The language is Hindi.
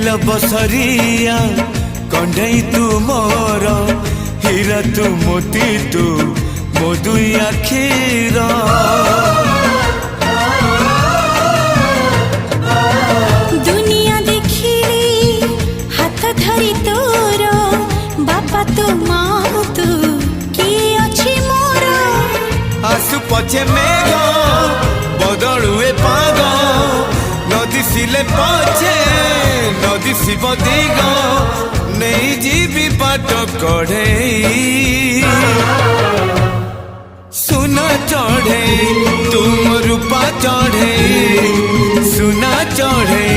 दिल बसरिया कंढई तू मोर हीरा तू मोती तू मो दुई आखिर दुनिया देखिली हाथ धरी तोर बापा तू माँ तू किए अच्छी मोर आसु पछे मेघ बदलुए पाग नदी सिले पछे नदी शिव दिग नहीं जीवी बाट कढ़े सुना चढ़े तुम रूपा चढ़े सुना चढ़े